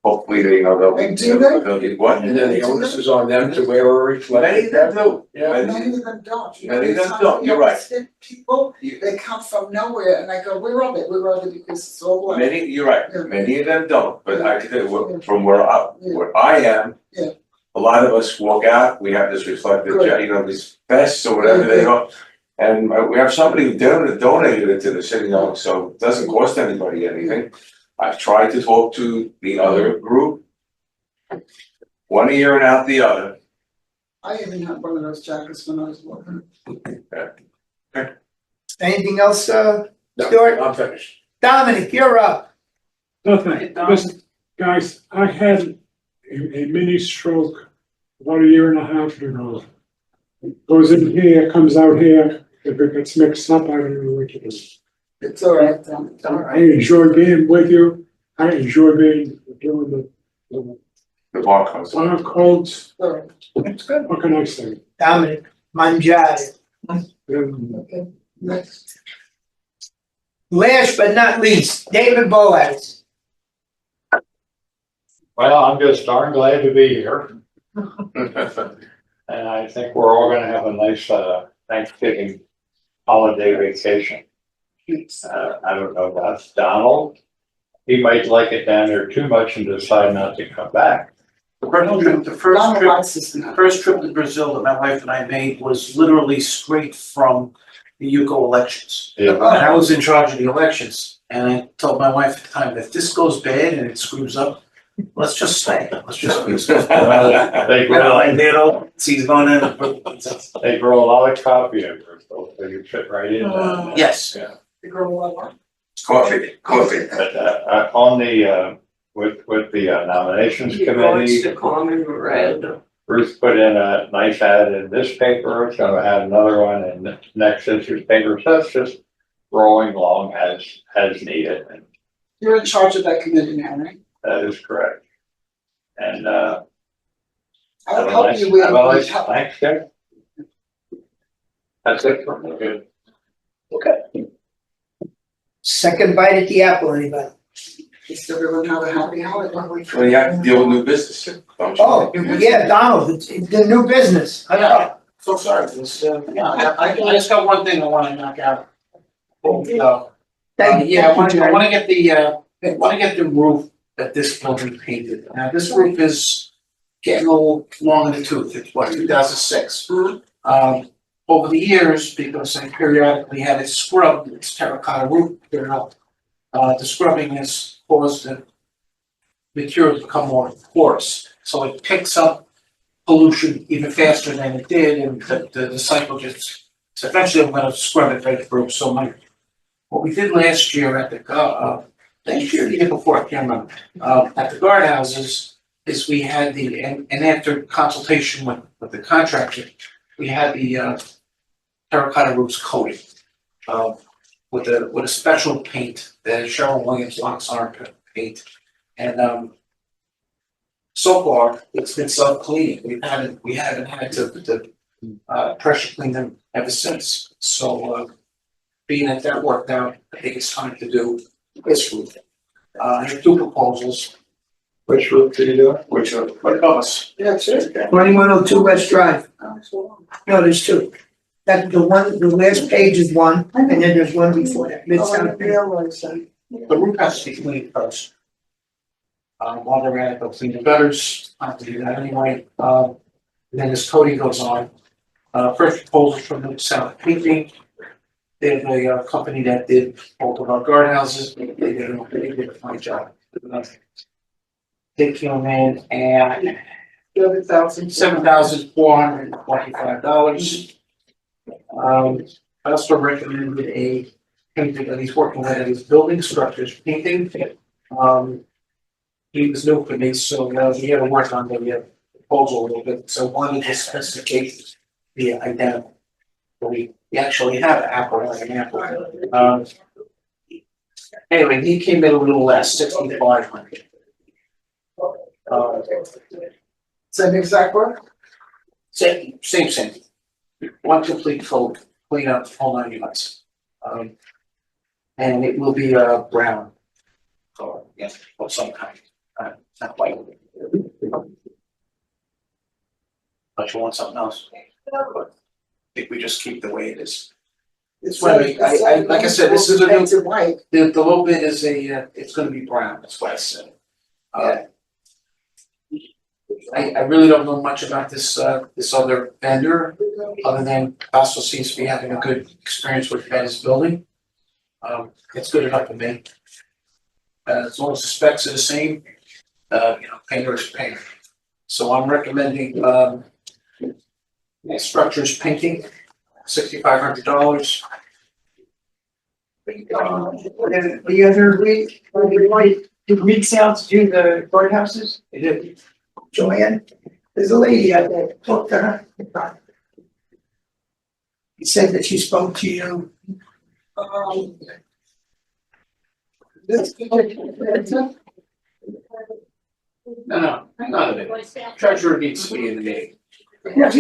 hopefully they'll be, And do they? they'll be what? And then the onus is on them to wear a Many reflective. of them do. Yeah. Many of them don't. Many of them don't, you're right. People, they come from nowhere and I go, where are they? Where are they? Because it's all black. Many, you're right, Yeah. many of them don't, but I can tell you, Yeah. from where I am. Yeah. A lot of us walk out, we have this reflective, Good. these vests or whatever they are. And we have somebody who donated it to the city, so it doesn't cost anybody anything. I've tried to talk to the other group. One ear and out the other. I even had one of those jackets when I was working. anything else, No, Stuart? I'm finished. Dominic, you're up. Nothing, just, guys, I had a mini stroke about a year and a half ago. It goes in here, comes out here, if it gets mixed up, I don't know what to do. It's all right, it's all I right. enjoy being with you, I enjoy doing the The barcodes. barcodes, All right. That's good. what can I say? Dominic, mangiare. Okay, next. Last but not least, David Boaz. Well, I'm just darn glad to be here. And I think we're all gonna have a nice Thanksgiving holiday vacation. I don't know about Donald. he might like it down there too much and decide not to come back. The first trip to Brazil that my wife and I made was literally straight from the Yuko elections. Yeah. And I was in charge of the elections, and I told my wife at the time, if this goes bad and it screws up, let's just stay, let's just. They grow, And they don't, he's going in. they grow a lot of coffee in Bristol, so you fit right in. Yes. Yeah. Coffee. But, on the, with the nominations He wants committee, to call me red. Bruce put in a nice ad in this paper, so I had another one in next issue's paper, so it's just rolling along as needed, and You're in charge of that committee now, right? that is correct. And, I'll have a help nice, you with. have a nice Thanksgiving. That's it for me, good. Second bite at the apple, anybody? Does everyone have a happy holiday? Well, you have to deal with new business, don't you? Oh, yeah, Donald, it's the new business. Yeah, so sorry, this, I just got one thing I wanna knock out. Thank you. Yeah, I Thank you, wanna get the roof at this building painted. Now, this roof is getting a little long in the tooth. It's what, 2006? Over the years, because I periodically had it scrubbed, it's terracotta roof, the scrubbing has caused the material to become more porous. So it picks up pollution even faster than it did, and the cycle just, so eventually I'm gonna scrub it right through. So what we did last year at the, last year, the year before, I can't remember, at the guardhouses, is we had and after consultation with the contractor, we had the terracotta roofs coated with a special paint that Sherwin Williams Oxnard paint. And so far, it's been self-cleaning. We haven't had to pressure clean them ever since. So being that worked out, I think it's time to do this roof. I have two proposals. Which roof did you do? Which are, What about us? Yeah, sure. 2102 West Drive. No, there's two. That, the last page is one, and then there's one before that. Oh, I Mid-South. didn't realize that. The roof has to be cleaned first. While they're at it, they'll clean the gutters, I have to do that anyway, and then this coating goes on. First proposal from the South Painting. They have a company that did both of our guardhouses, they did a fine job. They came in at $7,425. I also recommended a painting that he's working on his building structures painting. He was new for me, so he had to work on the proposal a little bit, so one of the specifications be identical. But we actually have an apple like an apple. Anyway, he came in a little less, $6,500. Same exact work? Same. One complete full clean up, all 9 units. And it will be brown color, yes, of some kind, not white. But you want something else? I think we just keep the way it is. It's like I said, this is a new, Painted white. the low bid is it's gonna be brown, that's what I said. I really don't know much about this other vendor, other than Basso seems to be having a good experience with Ben's building. It's good enough for me. As long as the specs are the same, painter is painter. So I'm recommending, Structures Painting, $6,500. The other week, did Reed Sounds do the courthouses? They did. Joanne, there's a lady out there, talk to her. He said that she spoke to you. This. No, none of it. Treasurer needs to be in the meeting. Yeah.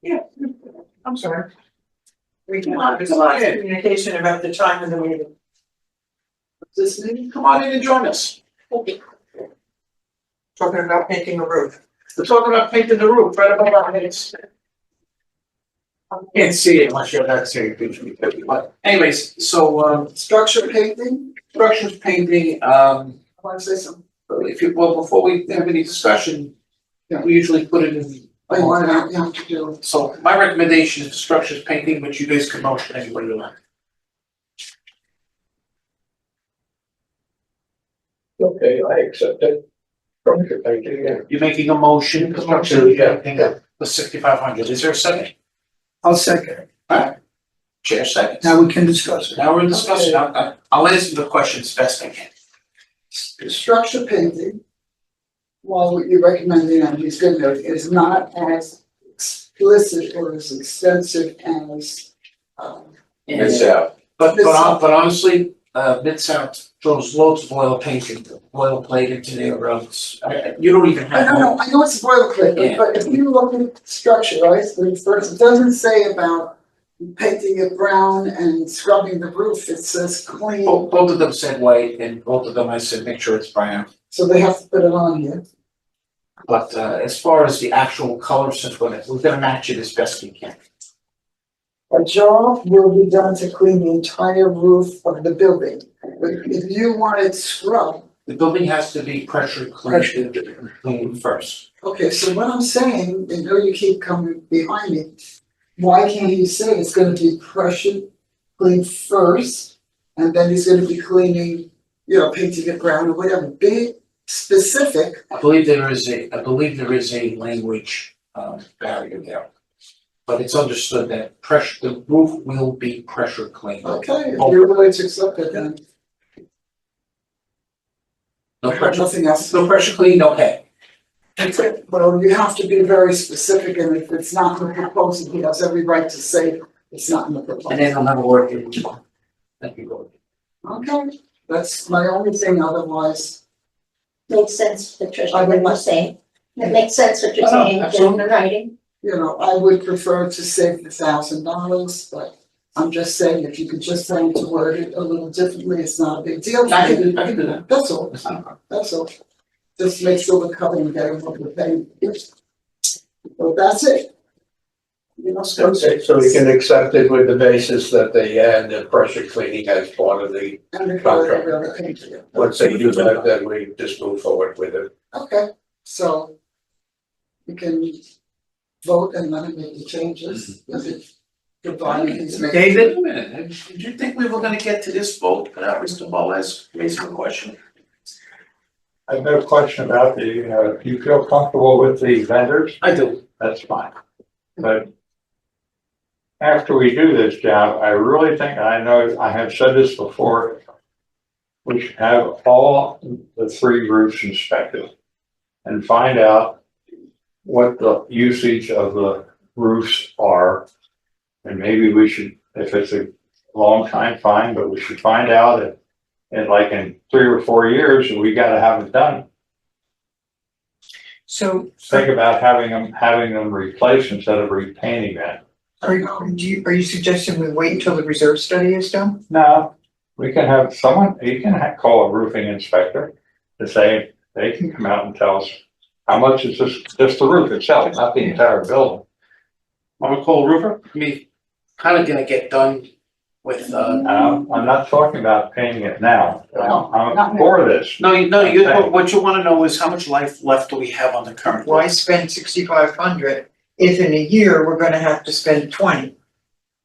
Yeah, I'm sorry. There's a lot of communication about the time of the meeting. This meeting? Come on in and join us. Talking about painting a roof. We're talking about painting the roof right above our heads. Can't see it unless you're not seeing it, but anyways, so, Structure painting, structures painting, I wanna say something. if you, well, before we have any discussion, we usually put it in. I want to have to do. So my recommendation is structures painting, but you guys can motion anybody you like. Okay, I accept it. Structure painting, yeah. You're making a motion, structure painting for 6,500, is there a second? I'll second. Chair seconds. Now we can discuss it. Now we're in discussion, I'll answer the questions best I can. Structure painting, while what you're recommending, and he's good at, is not as explicit or as extensive as, It's out. But honestly, Mid-South throws loads of oil painting, oil plate into their roads. You don't even I have. don't know, I know it's boilerplate, Yeah. but if you look at structure, right, first, it doesn't say about painting it brown and scrubbing the roof, it says clean, Both of them said white, and both of them I said, make sure it's brown. so they have to put it on here. But as far as the actual color, since we're gonna match it as best we can. A job will be done to clean the entire roof of the building, but if you want it scrubbed, The building has to be pressure cleaned first. okay, so what I'm saying, I know you keep coming behind me, why can't you say it's gonna be pressure cleaned first, and then he's gonna be cleaning, painting it brown or whatever, be specific. I believe there is a language barrier there. But it's understood that the roof will be pressure cleaned. Okay, if you're willing to accept it, then No I have pressure, nothing else. no pressure cleaned, okay. That's it. Well, you have to be very specific, and if it's not in the proposal, he has every right to say it's not in the proposal. And then I'll have a word in. Thank you, Gordon. Okay, that's my only thing, otherwise, Makes sense, Patricia, I would what you're saying. It makes sense what you're Oh, no, saying, absolutely. in the writing. I would prefer to save the $1,000, but I'm just saying, if you could just try to word it a little differently, it's not a big deal. I can do that. That's all, That's not a problem. that's all. Just make sure we're covering what we're paying. Well, that's it. Okay, so we can accept it with the basis that they add the pressure cleaning as part of the, And the color of the painting. once they do that, then we just move forward with it. Okay, so we can vote and then make the changes, if it, provided he's making. David? Wait a minute, did you think we were gonna get to this vote without Mr. Boaz raising a question? I have no question about if you feel comfortable with the vendors, I do. that's fine. But after we do this job, I really think, and I know I have said this before, we should have all the 3 roofs inspected and find out what the usage of the roofs are. And maybe we should, if it's a long time, fine, but we should find out if, in 3 or 4 years, we gotta have it done. So Think about having them replaced instead of repainting that. are you suggesting we wait until the reserve study is done? No, we can have someone, you can call a roofing inspector to say, they can come out and tell us how much is this, just the roof itself, not the entire building. I'm gonna call a roofer, I mean, kinda gonna get done with, I'm not talking about painting it now. No, not I'm now. for this. what you wanna know is how much life left do we have on the current? Why spend 6,500 if in a year we're gonna have to spend 20?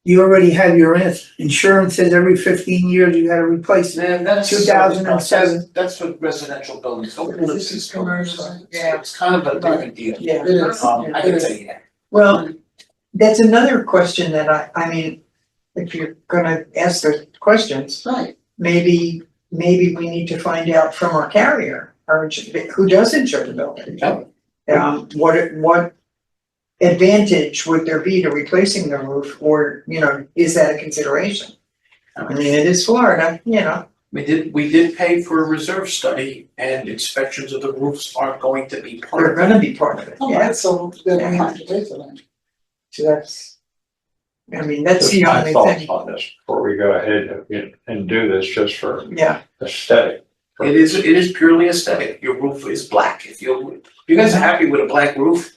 You already have your insurance says every 15 years you gotta replace it. Man, that's. 2007. That's for residential buildings, don't live This is commercial. Yeah. It's kind of a different deal. Yeah. It is. I can tell you that. Well, that's another question that I mean, if you're gonna ask the questions, Right, maybe we need to find out from our carrier, who does insure the building. What advantage would there be to replacing the roof, or, is that a consideration? I mean, it is Florida, We did pay for a reserve study, and inspections of the roofs aren't going to be part they're of it. gonna be part of it, yeah, alright, so then we have to pay for that. so that's Just the my only thoughts thing, on this before we go ahead and do this just for yeah. aesthetic. It is purely aesthetic, your roof is black, if you guys are happy with a black roof,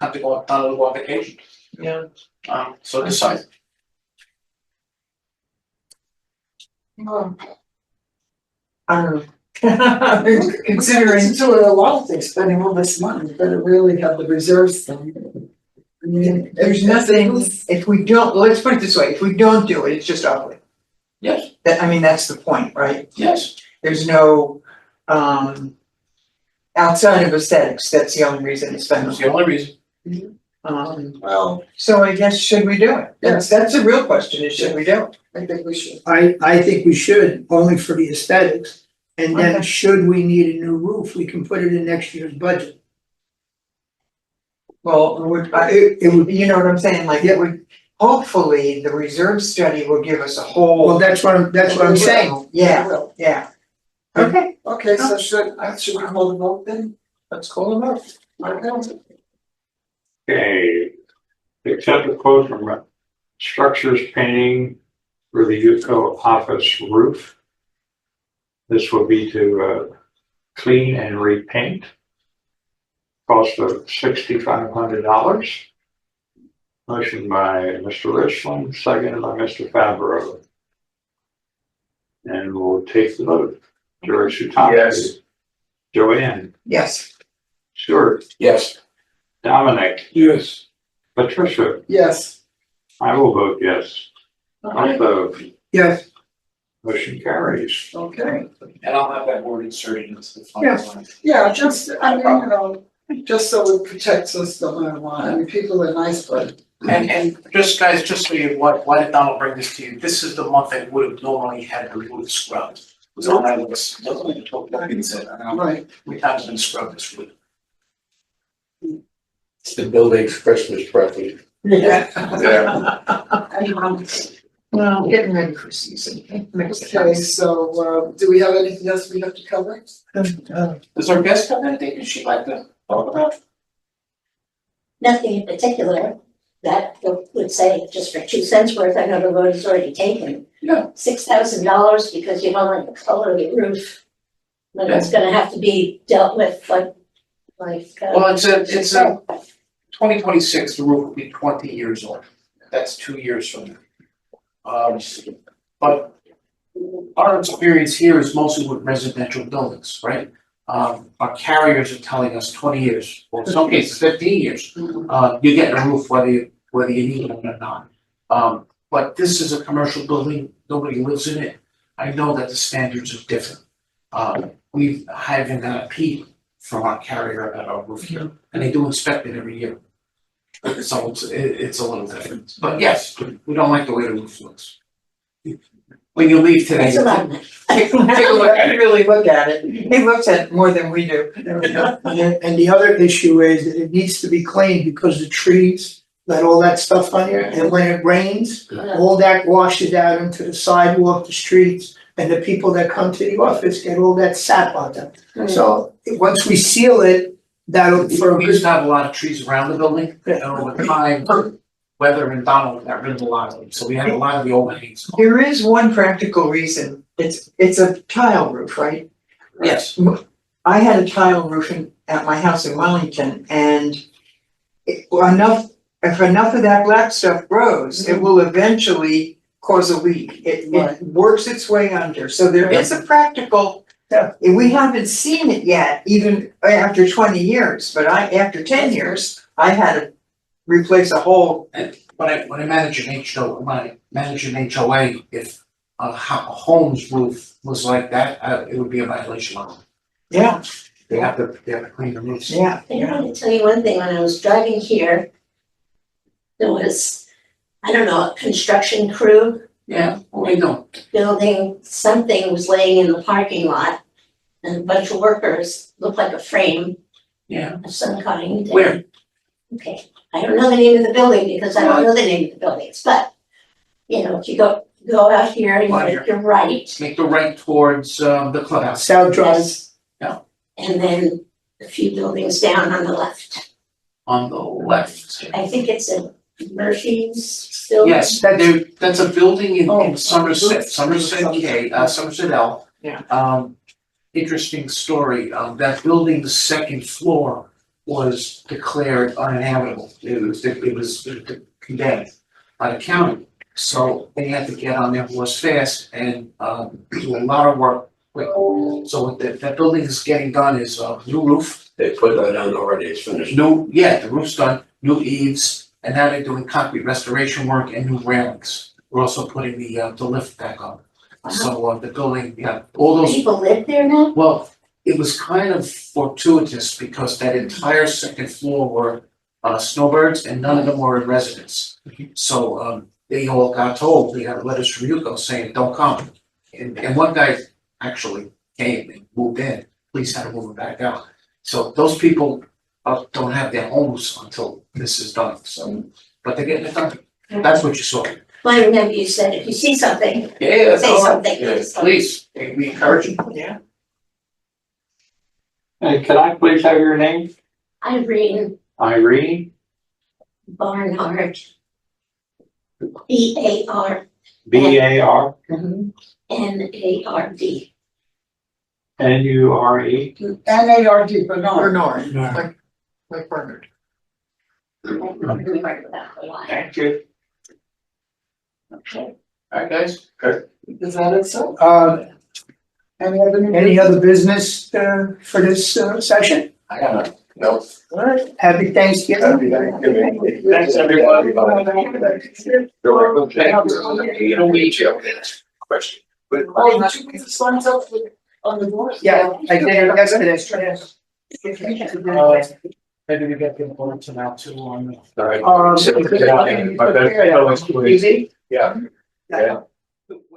have to go on vacation. Yeah. So decide. I don't know. Considering, Doing a lot of things, spending all this money, you better really have the reserves thing. I mean, there's nothing, if we don't, let's put it this way, if we don't do it, it's just ugly. Yes, That, I mean, that's the point, right? yes. There's no, outside of aesthetics, that's the only reason to spend That's the the only reason. Well, so I guess, should we do it? That's a real question, is should we do it? I think we should. I think we should, only for the aesthetics. And then Okay. should we need a new roof, we can put it in next year's budget. Well, it would, you know what I'm saying, like, it would, hopefully, the reserve study will give us a whole. Well, that's what I'm saying. Yeah, Well, yeah. Okay, okay, so should we call the vote then? let's call them up. Okay. Okay. Accept the quote from Structures Painting for the Yuko office roof. This will be to clean and repaint. Cost of $6,500. Motion by Mr. Richland, seconded by Mr. Fabro. And we'll take the vote. George Sutton. Yes. Joanne, Yes. Stuart, Yes. Dominic, Yes, Patricia, Yes, I will vote yes. Also, Yes, motion carries. okay, And I'll have that word inserted into the final line. yeah, just, I mean, you know, just so it protects us no matter what, I mean, people are nice, but. And just guys, just so you, why did Donald bring this to you? This is the month that would have normally had the roof scrubbed. It was on that list. Right. We haven't been scrubbed this week. It's the building's Christmas present. Yeah. And, Well, getting ready for season. It makes okay, sense. so, do we have anything else we have to cover? Does our guest have anything that she'd like to talk about? Nothing in particular that would say just for 2 cents worth, I know the vote is already taken. Yeah. $6,000 because you don't like the color of the roof. But it's gonna have to be dealt with like. Well, it's a 2026, the roof will be 20 years old. That's 2 years from now. But our experience here is mostly with residential buildings, right? Our carriers are telling us 20 years, or in some cases 15 years. You're getting a roof whether you need one or not. But this is a commercial building, nobody lives in it. I know that the standards are different. We haven't got a peep from our carrier at our roof here, and they do inspect it every year. So it's a little different, but yes, we don't like the way the roof looks. When you leave today, It's a lot of money. Take a look, I really look at it. He looks at it more than we do. and the other issue is that it needs to be cleaned because the trees let all that stuff on there, and when it rains, all that washes out into the sidewalk, the streets, and the people that come to the office get all that sap on them. So, once we seal it, that'll, for a we used good, to have a lot of trees around the building, and over time, weather and Donald got rid of a lot of them, so we had a lot of the overhangs. There is one practical reason. It's a tile roof, right? Yes, I had a tile roof at my house in Wellington, and if enough of that black stuff grows, it will eventually cause a leak. Right. It works its way under, so there is a practical. Yeah. We haven't seen it yet, even after 20 years, but after 10 years, I had to replace a whole. and when I manage an HOA, if a home's roof was like that, it would be a violation of them. Yeah, They have to clean the roofs. yeah, I wanted to tell you one thing, when I was driving here, there was, I don't know, a construction crew Yeah, what do you know? building, something was laying in the parking lot. And a bunch of workers, looked like a frame Yeah, of some kind. where? Okay, I don't know the name of the building because I don't know the name of the buildings, but, you know, if you go out here and you make your right, Make the right towards the clubhouse. South Drive. yes. And then a few buildings down on the left. On the left. I think it's a Murphy's building. Yes, that's a building in Somerset, Somerset L. Yeah. Interesting story, that building's second floor was declared uninhabitable. It was condemned by the county. So they had to get on their horse fast and do a lot of work quick. So what that building is getting done is a new roof, They put that on already, it's finished. the roof's done, new eaves, and now they're doing concrete restoration work and new railings. We're also putting the lift back up. So the building, all those. People live there now? Well, it was kind of fortuitous because that entire second floor were snowbirds and none of them were in residence. So they all got told, we got letters from Yuko saying, don't come. And one guy actually came and moved in, police had to move him back out. So those people don't have their homes until this is done, so, but they're getting it done. That's what you saw. Well, I remember you said if you see something, Yeah, say something. please, we encourage you. Yeah. Hey, can I please have your name? Irene Irene, Barnhart. BARNARD. NURE. NARD, Bernard. Bernard, No. like Bernard. Thank you. Okay. Alright, guys. Is that it, sir? Any other new Any business? other business for this session? I got it. No. Happy Thanksgiving. Thanks, everybody. You're welcome. You don't need to ask a question. But Oh, did you put the signs up on the door? Yeah, I did it yesterday. Maybe we get the bulletin to now too on the. all right. Um, So, yeah, my best- Easy? Yeah. Yeah.